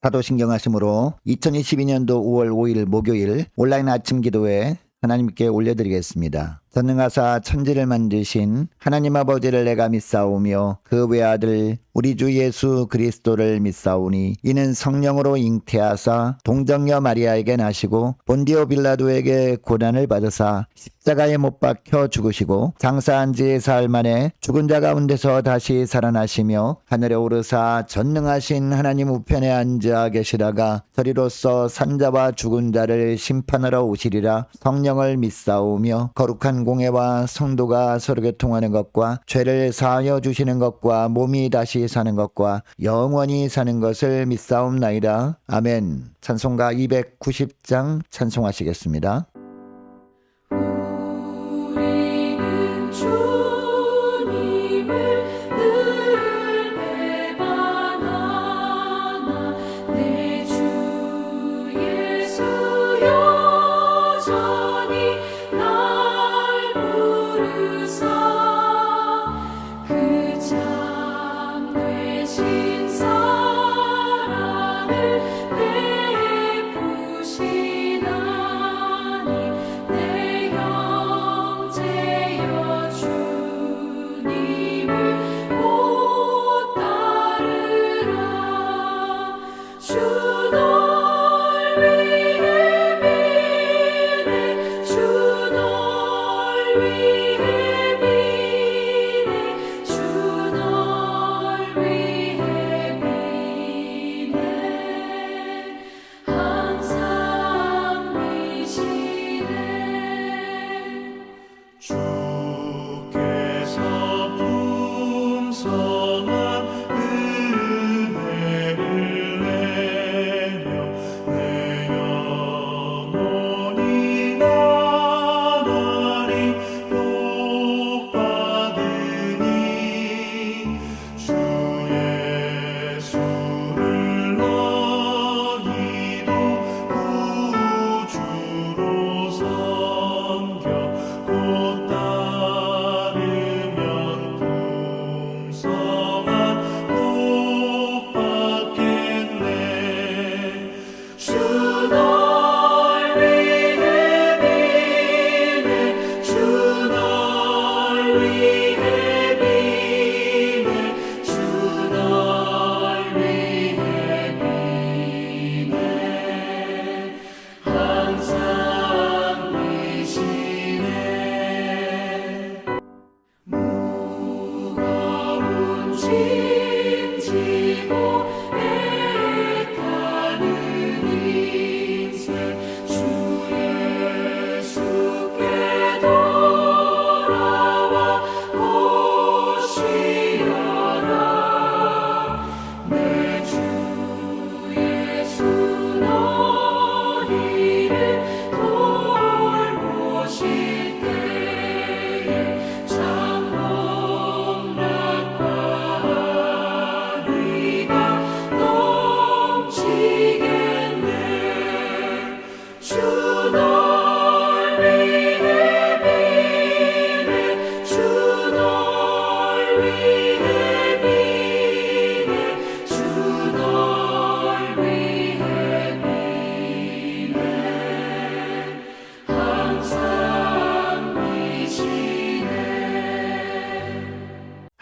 사도신경하심으로 2022년도 5월 5일 목요일 온라인 아침 기도회 하나님께 올려드리겠습니다. 전능하사 천지를 만드신 하나님 아버지를 내가 믿사오며 그 외아들 우리 주 예수 그리스도를 믿사오니 이는 성령으로 잉태하사 동정녀 마리아에게 나시고 본디오 빌라도에게 고난을 받으사 십자가에 못 박혀 죽으시고 장사한 지 사흘 만에 죽은 자 가운데서 다시 살아나시며 하늘에 오르사 전능하신 하나님 우편에 앉아 계시다가 저리로서 산자와 죽은 자를 심판하러 오시리라. 성령을 믿사오며 거룩한 공예와 성도가 서로 교통하는 것과 죄를 사하여 주시는 것과 몸이 다시 사는 것과 영원히 사는 것을 믿사옵나이다. 아멘. 찬송가 290장 찬송하시겠습니다. 우리는 주님을 늘 배반하나 내 주 예수 여전히 날 부르사 그 참 되신 사랑을 베푸시나니 내 형제여 주님을 못 따르라. 주 널 위해 비네 주 널 위해 비네 주 널 위해 비네 항상 미시네. 주께서 풍성한 은혜를 내려 내 영혼이 나날이 복받으니 주 예수를 너희도 구주로 섬겨 곧 따르면 풍성한 복 받겠네. 주 널 위해 비네 주 널 위해 비네 주 널 위해 비네 항상 미시네. 무거운 짐 지고 애타는 인생 주 예수께 돌아와 오시어라. 내 주 예수 너희를 돌보실 때에 장봉락과 의가 넘치겠네. 주 널 위해 비네 주 널 위해 비네 주 널 위해 비네 항상 미시네.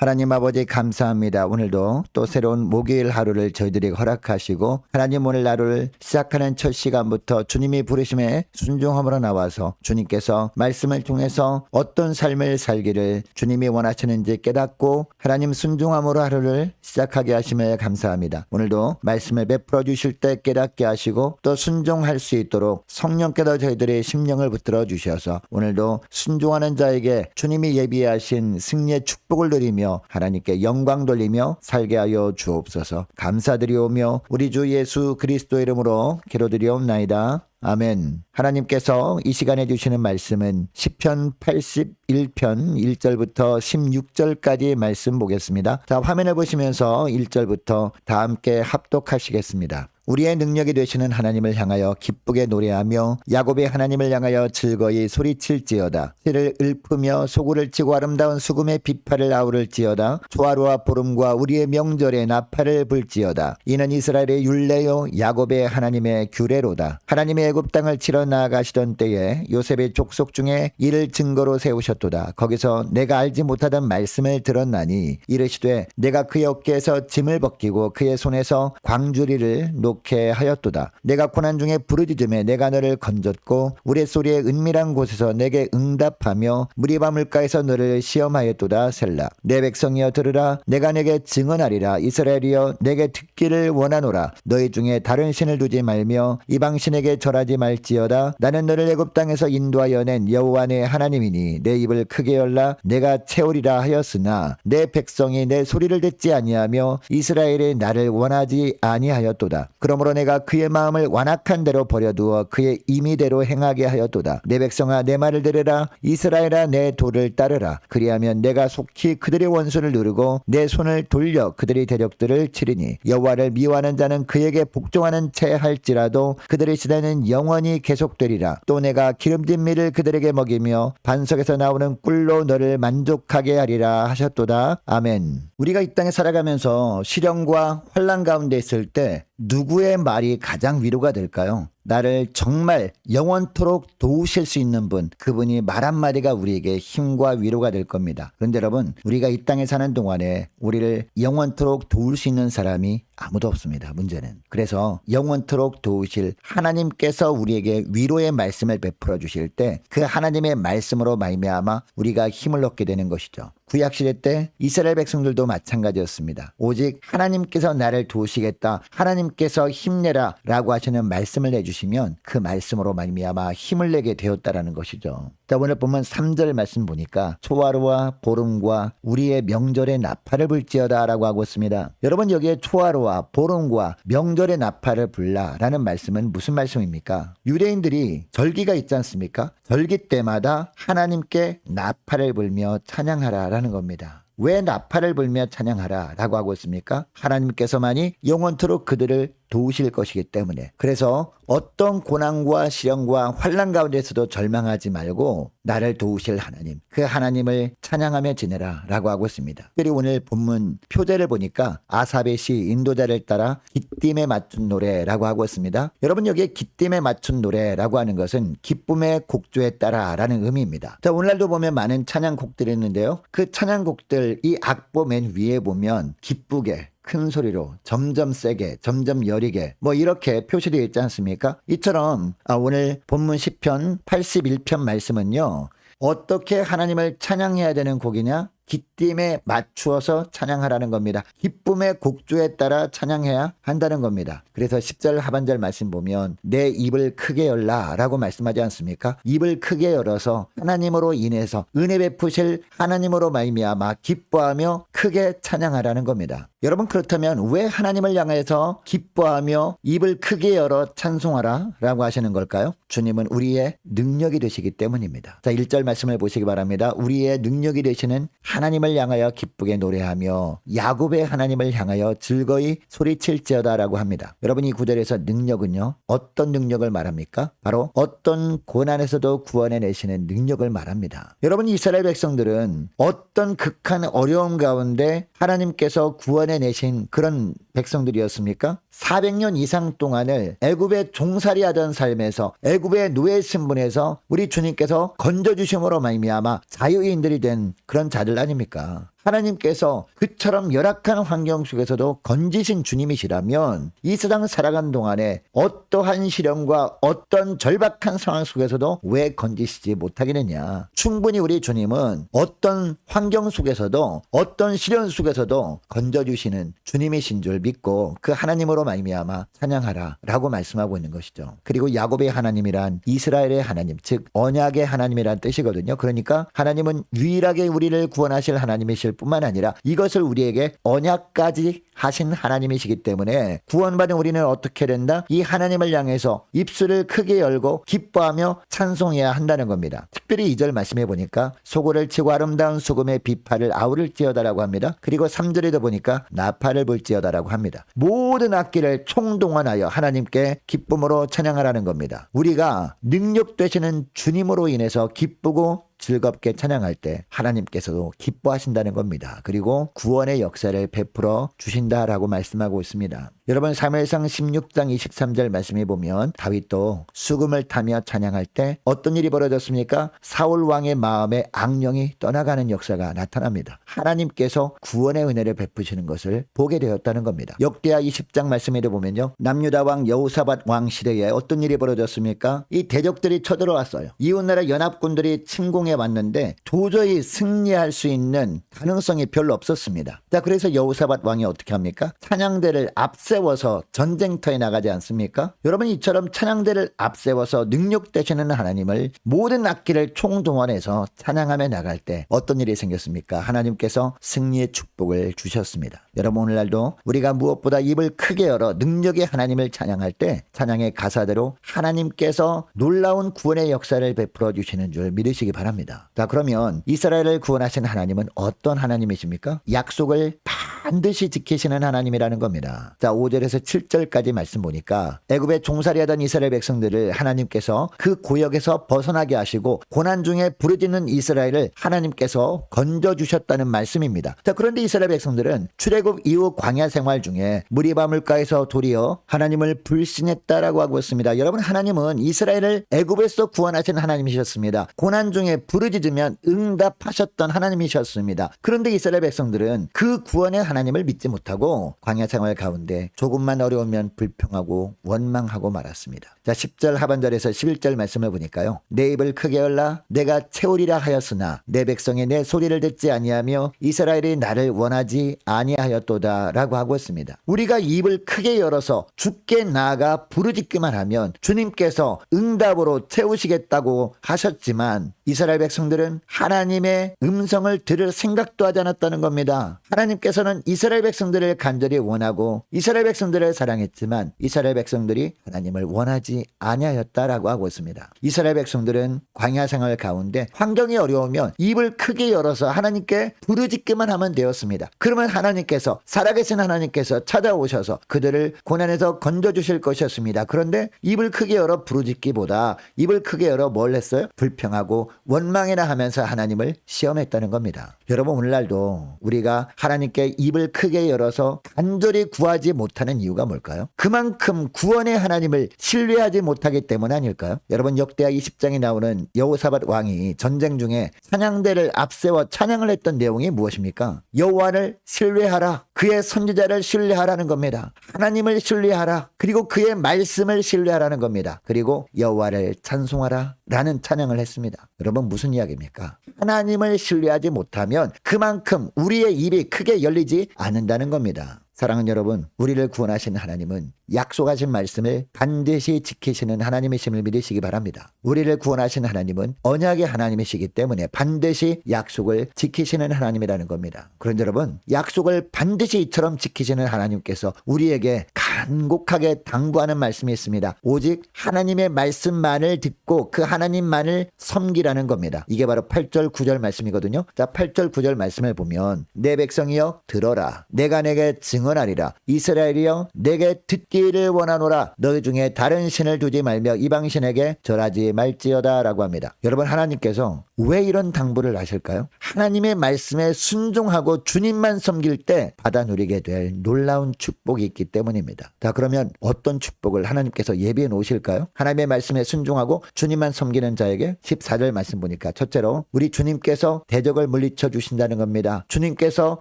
하나님 아버지 감사합니다. 오늘도 또 새로운 목요일 하루를 저희들이 허락하시고 하나님 오늘 하루를 시작하는 첫 시간부터 주님이 부르심에 순종함으로 나와서 주님께서 말씀을 통해서 어떤 삶을 살기를 주님이 원하시는지 깨닫고 하나님 순종함으로 하루를 시작하게 하심에 감사합니다. 오늘도 말씀을 베풀어 주실 때 깨닫게 하시고 또 순종할 수 있도록 성령께서 저희들의 심령을 붙들어 주셔서 오늘도 순종하는 자에게 주님이 예비하신 승리의 축복을 누리며 하나님께 영광 돌리며 살게 하여 주옵소서. 감사드리오며 우리 주 예수 그리스도 이름으로 기도드리옵나이다. 아멘. 하나님께서 이 시간에 주시는 말씀은 시편 81편 1절부터 16절까지 말씀 보겠습니다. 자, 화면을 보시면서 1절부터 다 함께 합독하시겠습니다. 우리의 능력이 되시는 하나님을 향하여 기쁘게 노래하며 야곱의 하나님을 향하여 즐거이 소리칠지어다. 씨를 읊으며 소구를 치고 아름다운 수금의 비파를 아우를지어다. 초하루와 보름과 우리의 명절에 나팔을 불지어다. 이는 이스라엘의 율례요 야곱의 하나님의 규례로다. 하나님의 애굽 땅을 치러 나아가시던 때에 요셉의 족속 중에 이를 증거로 세우셨도다. 거기서 내가 알지 못하던 말씀을 들었나니 이르시되 내가 그의 어깨에서 짐을 벗기고 그의 손에서 광주리를 놓게 하였도다. 내가 고난 중에 부르짖음에 내가 너를 건졌고 우레소리의 은밀한 곳에서 내게 응답하며 무리바 물가에서 너를 시험하였도다. 셀라. 내 백성이여 들으라. 내가 내게 증언하리라. 이스라엘이여 내게 듣기를 원하노라. 너희 중에 다른 신을 두지 말며 이방신에게 절하지 말지어다. 나는 너를 애굽 땅에서 인도하여 낸 여호와 내 하나님이니 내 입을 크게 열라. 내가 채우리라 하였으나 내 백성이 내 소리를 듣지 아니하며 이스라엘이 나를 원하지 아니하였도다. 그러므로 내가 그의 마음을 완악한 대로 버려두어 그의 임의대로 행하게 하였도다. 내 백성아 내 말을 들으라. 이스라엘아 내 도를 따르라. 그리하면 내가 속히 그들의 원수를 누르고 내 손을 돌려 그들의 대적들을 치리니 여호와를 미워하는 자는 그에게 복종하는 채 할지라도 그들의 시대는 영원히 계속되리라. 또 내가 기름진 밀을 그들에게 먹이며 반석에서 나오는 꿀로 너를 만족하게 하리라 하셨도다. 아멘. 우리가 이 땅에 살아가면서 시련과 환난 가운데 있을 때 누구의 말이 가장 위로가 될까요? 나를 정말 영원토록 도우실 수 있는 분, 그분이 말 한마디가 우리에게 힘과 위로가 될 겁니다. 그런데 여러분, 우리가 이 땅에 사는 동안에 우리를 영원토록 도울 수 있는 사람이 아무도 없습니다. 문제는. 그래서 영원토록 도우실 하나님께서 우리에게 위로의 말씀을 베풀어 주실 때 그 하나님의 말씀으로 말미암아 우리가 힘을 얻게 되는 것이죠. 구약시대 때 이스라엘 백성들도 마찬가지였습니다. 오직 하나님께서 나를 도우시겠다, 하나님께서 힘내라 라고 하시는 말씀을 내주시면 그 말씀으로 말미암아 힘을 내게 되었다라는 것이죠. 자, 오늘 보면 3절 말씀 보니까 초하루와 보름과 우리의 명절에 나팔을 불지어다 라고 하고 있습니다. 여러분, 여기에 초하루와 보름과 명절에 나팔을 불라 라는 말씀은 무슨 말씀입니까? 유대인들이 절기가 있지 않습니까? 절기 때마다 하나님께 나팔을 불며 찬양하라 라는 겁니다. 왜 나팔을 불며 찬양하라 라고 하고 있습니까? 하나님께서만이 영원토록 그들을 도우실 것이기 때문에. 그래서 어떤 고난과 시련과 환난 가운데서도 절망하지 말고 나를 도우실 하나님, 그 하나님을 찬양하며 지내라 라고 하고 있습니다. 특별히 오늘 본문 표제를 보니까 아삽의 시 인도자를 따라 기쁨에 맞춘 노래라고 하고 있습니다. 여러분, 여기에 기쁨에 맞춘 노래라고 하는 것은 기쁨의 곡조에 따라 라는 의미입니다. 자, 오늘날도 보면 많은 찬양곡들이 있는데요. 그 찬양곡들 이 악보 맨 위에 보면 기쁘게, 큰 소리로, 점점 세게, 점점 여리게 뭐 이렇게 표시되어 있지 않습니까? 이처럼 오늘 본문 시편 81편 말씀은요, 어떻게 하나님을 찬양해야 되는 곡이냐? 기쁨에 맞추어서 찬양하라는 겁니다. 기쁨의 곡조에 따라 찬양해야 한다는 겁니다. 그래서 10절 하반절 말씀 보면 내 입을 크게 열라 라고 말씀하지 않습니까? 입을 크게 열어서 하나님으로 인해서 은혜 베푸실 하나님으로 말미암아 기뻐하며 크게 찬양하라는 겁니다. 여러분, 그렇다면 왜 하나님을 향해서 기뻐하며 입을 크게 열어 찬송하라 라고 하시는 걸까요? 주님은 우리의 능력이 되시기 때문입니다. 자, 1절 말씀을 보시기 바랍니다. 우리의 능력이 되시는 하나님을 향하여 기쁘게 노래하며 야곱의 하나님을 향하여 즐거이 소리칠지어다 라고 합니다. 여러분, 이 구절에서 능력은요, 어떤 능력을 말합니까? 바로 어떤 고난에서도 구원해내시는 능력을 말합니다. 여러분, 이스라엘 백성들은 어떤 극한 어려움 가운데 하나님께서 구원해내신 그런 백성들이었습니까? 400년 이상 동안을 애굽의 종살이하던 삶에서, 애굽의 노예 신분에서 우리 주님께서 건져주심으로 말미암아 자유인들이 된 그런 자들 아닙니까? 하나님께서 그처럼 열악한 환경 속에서도 건지신 주님이시라면 이 세상 살아간 동안에 어떠한 시련과 어떤 절박한 상황 속에서도 왜 건지시지 못하겠느냐? 충분히 우리 주님은 어떤 환경 속에서도 어떤 시련 속에서도 건져주시는 주님이신 줄 믿고 그 하나님으로 말미암아 찬양하라 라고 말씀하고 있는 것이죠. 그리고 야곱의 하나님이란 이스라엘의 하나님, 즉 언약의 하나님이란 뜻이거든요. 그러니까 하나님은 유일하게 우리를 구원하실 하나님이실 뿐만 아니라 이것을 우리에게 언약까지 하신 하나님이시기 때문에 구원받은 우리는 어떻게 된다? 이 하나님을 향해서 입술을 크게 열고 기뻐하며 찬송해야 한다는 겁니다. 특별히 2절 말씀해 보니까 소고를 치고 아름다운 수금의 비파를 아우를지어다라고 합니다. 그리고 3절에도 보니까 나팔을 불지어다라고 합니다. 모든 악기를 총동원하여 하나님께 기쁨으로 찬양하라는 겁니다. 우리가 능력 되시는 주님으로 인해서 기쁘고 즐겁게 찬양할 때 하나님께서도 기뻐하신다는 겁니다. 그리고 구원의 역사를 베풀어 주신다라고 말씀하고 있습니다. 여러분 사무엘상 16장 23절 말씀해 보면 다윗도 수금을 타며 찬양할 때 어떤 일이 벌어졌습니까? 사울 왕의 마음에 악령이 떠나가는 역사가 나타납니다. 하나님께서 구원의 은혜를 베푸시는 것을 보게 되었다는 겁니다. 역대하 20장 말씀에도 보면요, 남유다 왕 여호사밧 왕 시대에 어떤 일이 벌어졌습니까? 이 대적들이 쳐들어왔어요. 이웃나라 연합군들이 침공해 왔는데 도저히 승리할 수 있는 가능성이 별로 없었습니다. 자, 그래서 여호사밧 왕이 어떻게 합니까? 찬양대를 앞세워서 전쟁터에 나가지 않습니까? 여러분, 이처럼 찬양대를 앞세워서 능력 되시는 하나님을 모든 악기를 총동원해서 찬양하며 나갈 때 어떤 일이 생겼습니까? 하나님께서 승리의 축복을 주셨습니다. 여러분, 오늘날도 우리가 무엇보다 입을 크게 열어 능력의 하나님을 찬양할 때 찬양의 가사대로 하나님께서 놀라운 구원의 역사를 베풀어 주시는 줄 믿으시기 바랍니다. 자, 그러면 이스라엘을 구원하신 하나님은 어떤 하나님이십니까? 약속을 반드시 지키시는 하나님이라는 겁니다. 자, 5절에서 7절까지 말씀 보니까 애굽에 종살이하던 이스라엘 백성들을 하나님께서 그 고역에서 벗어나게 하시고 고난 중에 부르짖는 이스라엘을 하나님께서 건져주셨다는 말씀입니다. 자, 그런데 이스라엘 백성들은 출애굽 이후 광야 생활 중에 무리바 물가에서 도리어 하나님을 불신했다라고 하고 있습니다. 여러분, 하나님은 이스라엘을 애굽에서 구원하신 하나님이셨습니다. 고난 중에 부르짖으면 응답하셨던 하나님이셨습니다. 그런데 이스라엘 백성들은 그 구원의 하나님을 믿지 못하고 광야 생활 가운데 조금만 어려우면 불평하고 원망하고 말았습니다. 자, 10절 하반절에서 11절 말씀을 보니까요, 내 입을 크게 열라 내가 채우리라 하였으나 내 백성이 내 소리를 듣지 아니하며 이스라엘이 나를 원하지 아니하였도다 라고 하고 있습니다. 우리가 입을 크게 열어서 주께 나아가 부르짖기만 하면 주님께서 응답으로 채우시겠다고 하셨지만 이스라엘 백성들은 하나님의 음성을 들을 생각도 하지 않았다는 겁니다. 하나님께서는 이스라엘 백성들을 간절히 원하고 이스라엘 백성들을 사랑했지만 이스라엘 백성들이 하나님을 원하지 아니하였다라고 하고 있습니다. 이스라엘 백성들은 광야 생활 가운데 환경이 어려우면 입을 크게 열어서 하나님께 부르짖기만 하면 되었습니다. 그러면 하나님께서, 살아계신 하나님께서 찾아오셔서 그들을 고난에서 건져주실 것이었습니다. 그런데 입을 크게 열어 부르짖기보다 입을 크게 열어 뭘 했어요? 불평하고 원망이나 하면서 하나님을 시험했다는 겁니다. 여러분, 오늘날도 우리가 하나님께 입을 크게 열어서 간절히 구하지 못하는 이유가 뭘까요? 그만큼 구원의 하나님을 신뢰하지 못하기 때문 아닐까요? 여러분, 역대하 20장에 나오는 여호사밧 왕이 전쟁 중에 찬양대를 앞세워 찬양을 했던 내용이 무엇입니까? 여호와를 신뢰하라, 그의 선지자를 신뢰하라는 겁니다. 하나님을 신뢰하라, 그리고 그의 말씀을 신뢰하라는 겁니다. 그리고 여호와를 찬송하라 라는 찬양을 했습니다. 여러분, 무슨 이야기입니까? 하나님을 신뢰하지 못하면 그만큼 우리의 입이 크게 열리지 않는다는 겁니다. 사랑하는 여러분, 우리를 구원하신 하나님은 약속하신 말씀을 반드시 지키시는 하나님이심을 믿으시기 바랍니다. 우리를 구원하신 하나님은 언약의 하나님이시기 때문에 반드시 약속을 지키시는 하나님이라는 겁니다. 그런데 여러분, 약속을 반드시 이처럼 지키시는 하나님께서 우리에게 간곡하게 당부하는 말씀이 있습니다. 오직 하나님의 말씀만을 듣고 그 하나님만을 섬기라는 겁니다. 이게 바로 8절 9절 말씀이거든요. 자, 8절 9절 말씀을 보면 내 백성이여 들어라, 내가 내게 증언하리라, 이스라엘이여 내게 듣기를 원하노라, 너희 중에 다른 신을 두지 말며 이방신에게 절하지 말지어다 라고 합니다. 여러분, 하나님께서 왜 이런 당부를 하실까요? 하나님의 말씀에 순종하고 주님만 섬길 때 받아 누리게 될 놀라운 축복이 있기 때문입니다. 자, 그러면 어떤 축복을 하나님께서 예비해 놓으실까요? 하나님의 말씀에 순종하고 주님만 섬기는 자에게 14절 말씀 보니까 첫째로 우리 주님께서 대적을 물리쳐 주신다는 겁니다. 주님께서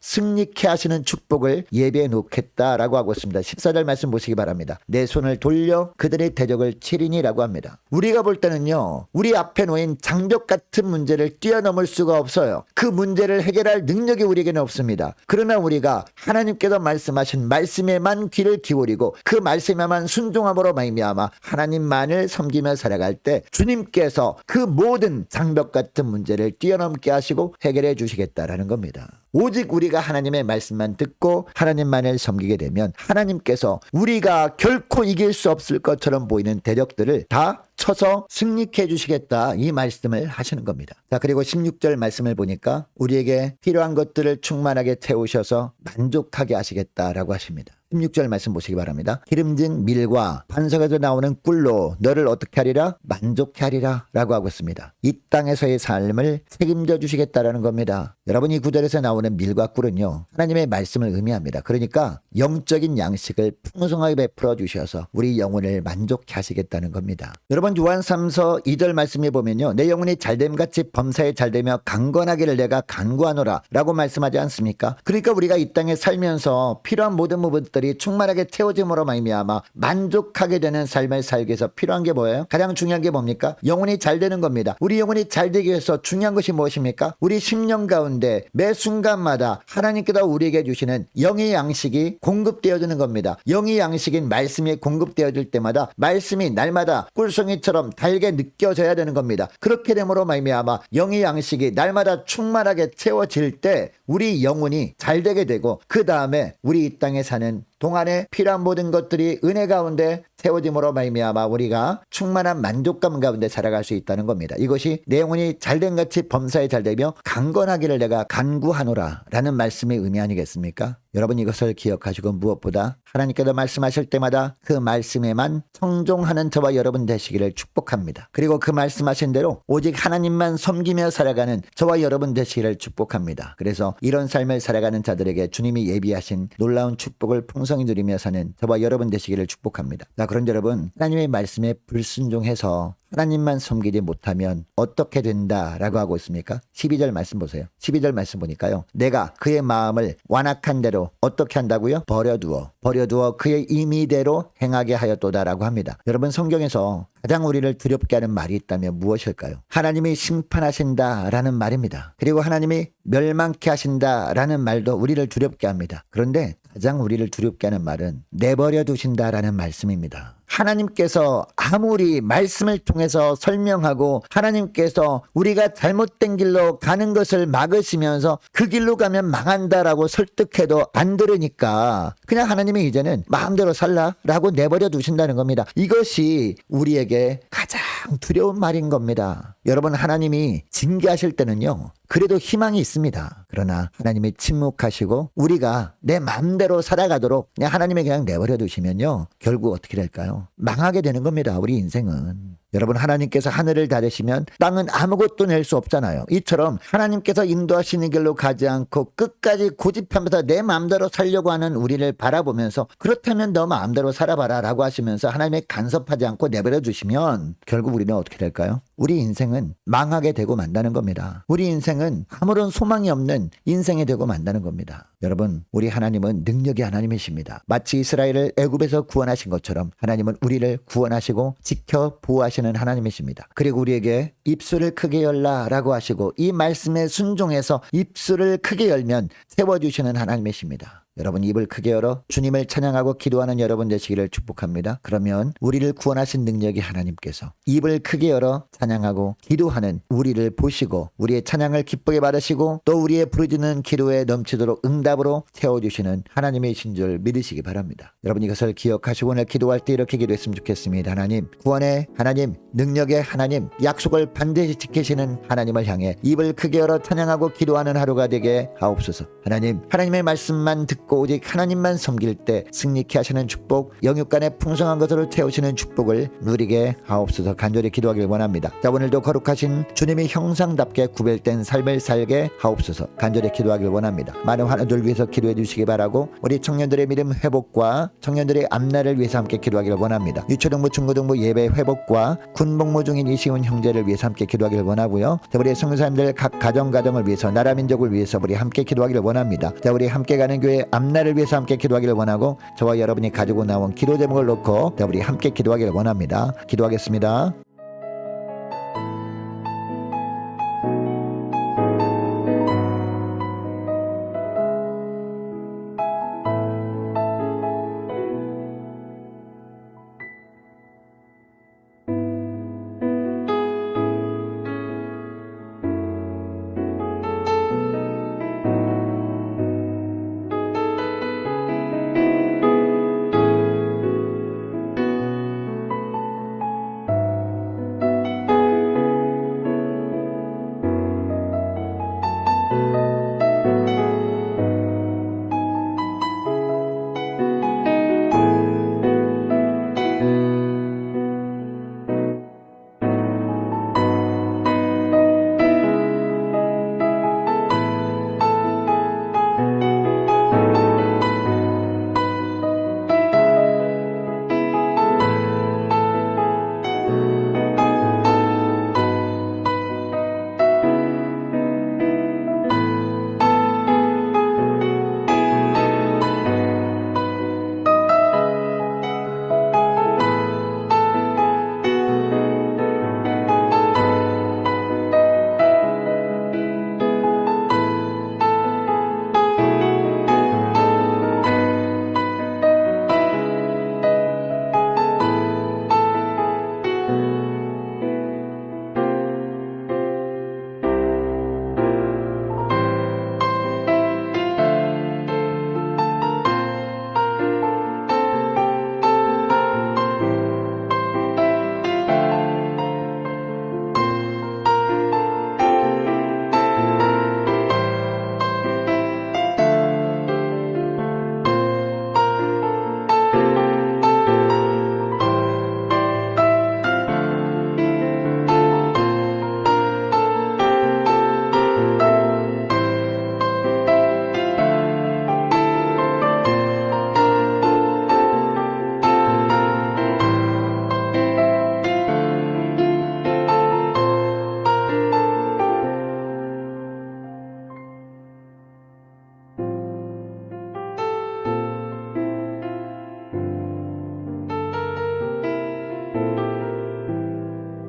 승리케 하시는 축복을 예비해 놓겠다라고 하고 있습니다. 14절 말씀 보시기 바랍니다. 내 손을 돌려 그들의 대적을 치리니라고 합니다. 우리가 볼 때는요, 우리 앞에 놓인 장벽 같은 문제를 뛰어넘을 수가 없어요. 그 문제를 해결할 능력이 우리에게는 없습니다. 그러나 우리가 하나님께서 말씀하신 말씀에만 귀를 기울이고 그 말씀에만 순종함으로 말미암아 하나님만을 섬기며 살아갈 때 주님께서 그 모든 장벽 같은 문제를 뛰어넘게 하시고 해결해 주시겠다라는 겁니다. 오직 우리가 하나님의 말씀만 듣고 하나님만을 섬기게 되면 하나님께서 우리가 결코 이길 수 없을 것처럼 보이는 대적들을 다 쳐서 승리케 해주시겠다, 이 말씀을 하시는 겁니다. 자, 그리고 16절 말씀을 보니까 우리에게 필요한 것들을 충만하게 채우셔서 만족하게 하시겠다라고 하십니다. 16절 말씀 보시기 바랍니다. 기름진 밀과 반석에서 나오는 꿀로 너를 어떻게 하리라? 만족케 하리라 라고 하고 있습니다. 이 땅에서의 삶을 책임져 주시겠다라는 겁니다. 여러분, 이 구절에서 나오는 밀과 꿀은요, 하나님의 말씀을 의미합니다. 그러니까 영적인 양식을 풍성하게 베풀어 주셔서 우리 영혼을 만족케 하시겠다는 겁니다. 여러분, 요한 3서 2절 말씀에 보면요, 내 영혼이 잘됨같이 범사에 잘되며 강건하기를 내가 간구하노라 라고 말씀하지 않습니까? 그러니까 우리가 이 땅에 살면서 필요한 모든 부분들이 충만하게 채워짐으로 말미암아 만족하게 되는 삶을 살기 위해서 필요한 게 뭐예요? 가장 중요한 게 뭡니까? 영혼이 잘 되는 겁니다. 우리 영혼이 잘 되기 위해서 중요한 것이 무엇입니까? 우리 10년 가운데 매 순간마다 하나님께서 우리에게 주시는 영의 양식이 공급되어지는 겁니다. 영의 양식인 말씀이 공급되어질 때마다 말씀이 날마다 꿀송이처럼 달게 느껴져야 되는 겁니다. 그렇게 됨으로 말미암아 영의 양식이 날마다 충만하게 채워질 때 우리 영혼이 잘 되게 되고, 그 다음에 우리 이 땅에 사는 동안에 필요한 모든 것들이 은혜 가운데 채워짐으로 말미암아 우리가 충만한 만족감 가운데 살아갈 수 있다는 겁니다. 이것이 내 영혼이 잘된같이 범사에 잘되며 강건하기를 내가 간구하노라 라는 말씀의 의미 아니겠습니까? 여러분, 이것을 기억하시고 무엇보다 하나님께서 말씀하실 때마다 그 말씀에만 청종하는 저와 여러분 되시기를 축복합니다. 그리고 그 말씀하신 대로 오직 하나님만 섬기며 살아가는 저와 여러분 되시기를 축복합니다. 그래서 이런 삶을 살아가는 자들에게 주님이 예비하신 놀라운 축복을 풍성히 누리며 사는 저와 여러분 되시기를 축복합니다. 자, 그런데 여러분, 하나님의 말씀에 불순종해서 하나님만 섬기지 못하면 어떻게 된다라고 하고 있습니까? 12절 말씀 보세요. 12절 말씀 보니까요, 내가 그의 마음을 완악한 대로 어떻게 한다고요? 버려두어 그의 임의대로 행하게 하였도다라고 합니다. 여러분, 성경에서 가장 우리를 두렵게 하는 말이 있다면 무엇일까요? 하나님이 심판하신다라는 말입니다. 그리고 하나님이 멸망케 하신다라는 말도 우리를 두렵게 합니다. 그런데 가장 우리를 두렵게 하는 말은 내버려 두신다라는 말씀입니다. 하나님께서 아무리 말씀을 통해서 설명하고 하나님께서 우리가 잘못된 길로 가는 것을 막으시면서 그 길로 가면 망한다라고 설득해도 안 들으니까 그냥 하나님이 이제는 마음대로 살라라고 내버려 두신다는 겁니다. 이것이 우리에게 가장 두려운 말인 겁니다. 여러분, 하나님이 징계하실 때는요, 그래도 희망이 있습니다. 그러나 하나님이 침묵하시고 우리가 내 마음대로 살아가도록 그냥 하나님이 그냥 내버려 두시면요, 결국 어떻게 될까요? 망하게 되는 겁니다. 우리 인생은. 여러분, 하나님께서 하늘을 닫으시면 땅은 아무것도 낼 수 없잖아요. 이처럼 하나님께서 인도하시는 길로 가지 않고 끝까지 고집하면서 내 마음대로 살려고 하는 우리를 바라보면서 그렇다면 너 마음대로 살아봐라 라고 하시면서 하나님의 간섭하지 않고 내버려 두시면 결국 우리는 어떻게 될까요? 우리 인생은 망하게 되고 만다는 겁니다. 우리 인생은 아무런 소망이 없는 인생이 되고 만다는 겁니다. 여러분, 우리 하나님은 능력의 하나님이십니다. 마치 이스라엘을 애굽에서 구원하신 것처럼 하나님은 우리를 구원하시고 지켜 보호하시는 하나님이십니다. 그리고 우리에게 입술을 크게 열라라고 하시고 이 말씀에 순종해서 입술을 크게 열면 세워주시는 하나님이십니다. 여러분, 입을 크게 열어 주님을 찬양하고 기도하는 여러분 되시기를 축복합니다. 그러면 우리를 구원하신 능력이 하나님께서 입을 크게 열어 찬양하고 기도하는 우리를 보시고 우리의 찬양을 기쁘게 받으시고 또 우리의 부르짖는 기도에 넘치도록 응답으로 채워주시는 하나님이신 줄 믿으시기 바랍니다. 여러분, 이것을 기억하시고 오늘 기도할 때 이렇게 기도했으면 좋겠습니다. 하나님, 구원의 하나님, 능력의 하나님, 약속을 반드시 지키시는 하나님을 향해 입을 크게 열어 찬양하고 기도하는 하루가 되게 하옵소서. 하나님, 하나님의 말씀만 듣고 오직 하나님만 섬길 때 승리케 하시는 축복, 영육간의 풍성한 것으로 채우시는 축복을 누리게 하옵소서. 간절히 기도하길 원합니다. 자, 오늘도 거룩하신 주님의 형상답게 구별된 삶을 살게 하옵소서. 간절히 기도하길 원합니다. 많은 환우들 위해서 기도해 주시기 바라고, 우리 청년들의 믿음 회복과 청년들의 앞날을 위해서 함께 기도하길 원합니다. 유초등부 중고등부 예배 회복과 군복무 중인 이시훈 형제를 위해서 함께 기도하길 원하고요. 자, 우리 성도사님들 각 가정을 위해서, 나라 민족을 위해서 우리 함께 기도하길 원합니다. 자, 우리 함께 가는 교회 앞날을 위해서 함께 기도하기를 원하고, 저와 여러분이 가지고 나온 기도 제목을 놓고 우리 함께 기도하기를 원합니다. 기도하겠습니다.